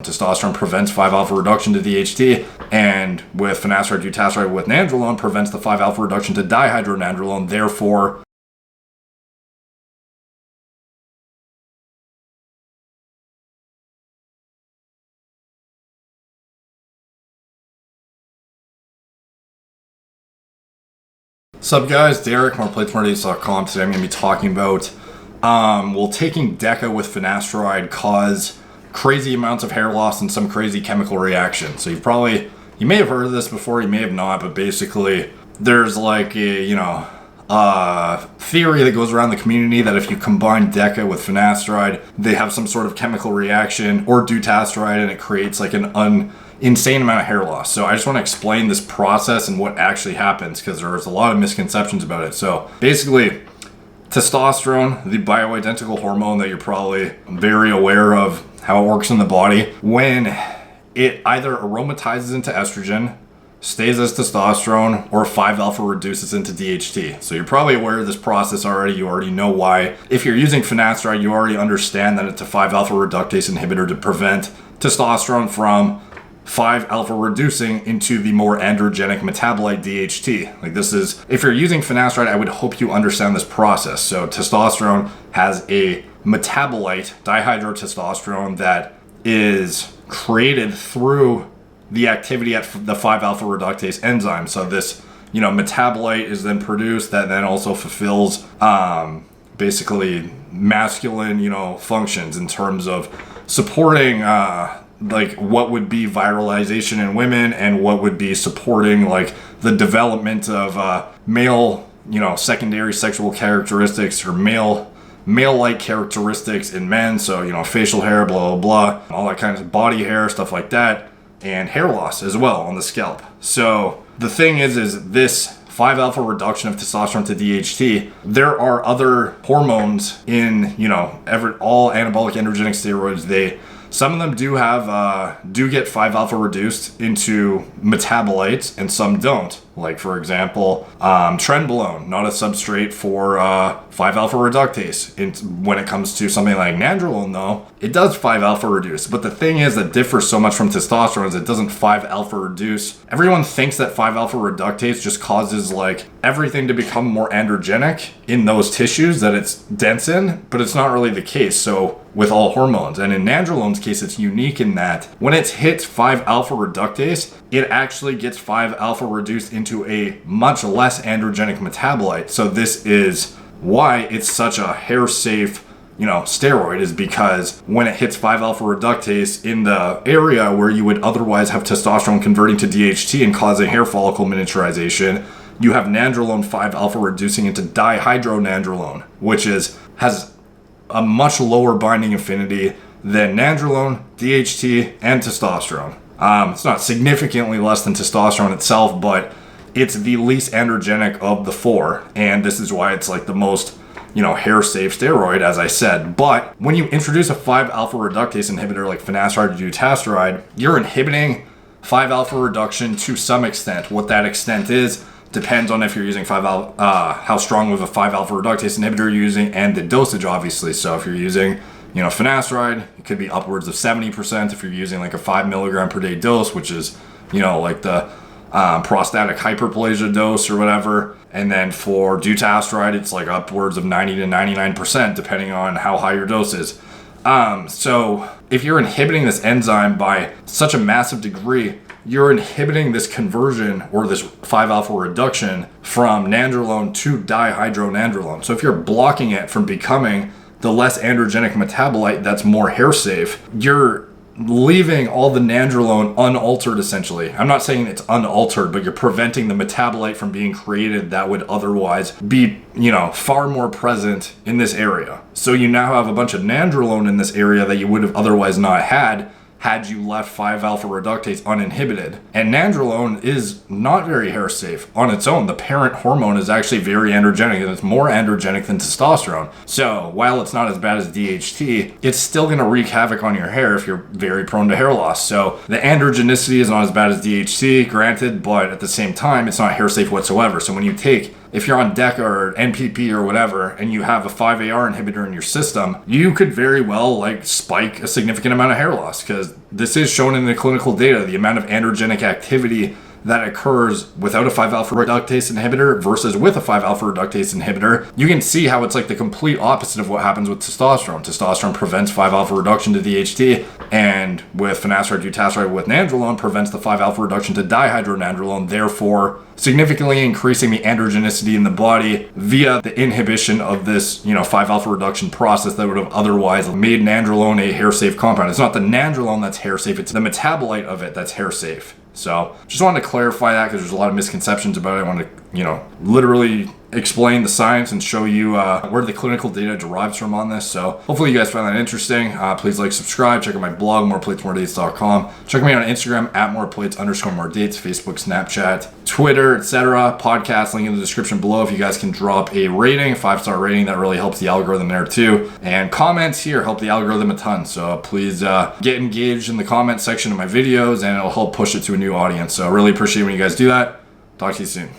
Testosterone prevents 5-alpha reduction to DHT, and with finasteride, dutasteride with nandrolone prevents the 5-alpha reduction to dihydronandrolone. Therefore, what's up guys, Derek, moreplates.com. Today I'm going to be talking about will taking Deca with finasteride cause crazy amounts of hair loss and some crazy chemical reaction. So you may have heard of this before, you may have not, but basically there's like a theory that goes around the community that if you combine Deca with finasteride, they have some sort of chemical reaction, or dutasteride, and it creates like an insane amount of hair loss. So I just want to explain this process and what actually happens, because there's a lot of misconceptions about it. So basically, testosterone, the bioidentical hormone that you're probably very aware of how it works in the body, when it either aromatizes into estrogen, stays as testosterone, or 5-alpha reduces into DHT. So you're probably aware of this process already. You already know why. If you're using finasteride, you already understand that it's a 5-alpha reductase inhibitor to prevent testosterone from 5-alpha reducing into the more androgenic metabolite DHT. Like, this is, if you're using finasteride, I would hope you understand this process. So testosterone has a metabolite, dihydrotestosterone, that is created through the activity at the 5-alpha reductase enzyme. So this, metabolite is then produced that then also fulfills basically masculine, functions in terms of supporting like what would be viralization in women, and what would be supporting like the development of male, secondary sexual characteristics, or male-like characteristics in men. So, facial hair, blah, blah, blah, all that kind of body hair, stuff like that, and hair loss as well on the scalp. So the thing is this 5-alpha reduction of testosterone to DHT, there are other hormones in, all anabolic androgenic steroids. Some of them do get 5-alpha reduced into metabolites, and some don't. Like, for example, trenbolone, not a substrate for 5-alpha reductase. When it comes to something like nandrolone, though, it does 5-alpha reduce. But the thing is that differs so much from testosterone is it doesn't 5-alpha reduce. Everyone thinks that 5-alpha reductase just causes like everything to become more androgenic in those tissues that it's dense in, but it's not really the case. So with all hormones, and in nandrolone's case, it's unique in that when it hits 5-alpha reductase, it actually gets 5-alpha reduced into a much less androgenic metabolite. So this is why it's such a hair-safe, steroid, is because when it hits 5-alpha reductase in the area where you would otherwise have testosterone converting to DHT and causing hair follicle miniaturization, you have nandrolone 5-alpha reducing into dihydronandrolone, which has a much lower binding affinity than nandrolone, DHT, and testosterone. It's not significantly less than testosterone itself, but it's the least androgenic of the four, and this is why it's like the most, hair-safe steroid, as I said. But when you introduce a 5-alpha reductase inhibitor like finasteride or dutasteride, you're inhibiting 5-alpha reduction to some extent. What that extent is depends on if you're using how strong of a 5-alpha reductase inhibitor you're using, and the dosage, obviously. So if you're using finasteride, it could be upwards of 70% if you're using like a 5 milligram per day dose, which is, like the prostatic hyperplasia dose or whatever. And then for dutasteride, it's like upwards of 90 to 99%, depending on how high your dose is. So if you're inhibiting this enzyme by such a massive degree, you're inhibiting this conversion, or this 5-alpha reduction, from nandrolone to dihydronandrolone. So if you're blocking it from becoming the less androgenic metabolite that's more hair safe, you're leaving all the nandrolone unaltered, essentially. I'm not saying it's unaltered, but you're preventing the metabolite from being created that would otherwise be, far more present in this area. So you now have a bunch of nandrolone in this area that you would have otherwise not had you left 5-alpha reductase uninhibited. And nandrolone is not very hair safe on its own. The parent hormone is actually very androgenic, and it's more androgenic than testosterone. So while it's not as bad as DHT, it's still going to wreak havoc on your hair if you're very prone to hair loss. So the androgenicity is not as bad as DHT, granted, but at the same time, it's not hair safe whatsoever. So when you take if you're on Deca or NPP or whatever, and you have a 5-AR inhibitor in your system, you could very well like spike a significant amount of hair loss, because this is shown in the clinical data, the amount of androgenic activity that occurs without a 5-alpha reductase inhibitor versus with a 5-alpha reductase inhibitor. You can see how it's like the complete opposite of what happens with testosterone. Testosterone prevents 5-alpha reduction to DHT, and with finasteride dutasteride with nandrolone prevents the 5-alpha reduction to dihydronandrolone, therefore significantly increasing the androgenicity in the body via the inhibition of this, 5-alpha reduction process that would have otherwise made nandrolone a hair-safe compound. It's not the nandrolone that's hair-safe, it's the metabolite of it that's hair-safe. So just wanted to clarify that, because there's a lot of misconceptions about it. I want to, literally explain the science and show you where the clinical data derives from on this. So hopefully you guys find that interesting. Please like, subscribe, check out my blog, moreplates.com. Check me out on Instagram at moreplates_moredates, Facebook, Snapchat, Twitter, etc. Podcast link in the description below. If you guys can drop a rating, a 5-star rating, that really helps the algorithm there too. And comments here help the algorithm a ton. So please get engaged in the comment section of my videos, and it'll help push it to a new audience. So I really appreciate when you guys do that. Talk to you soon.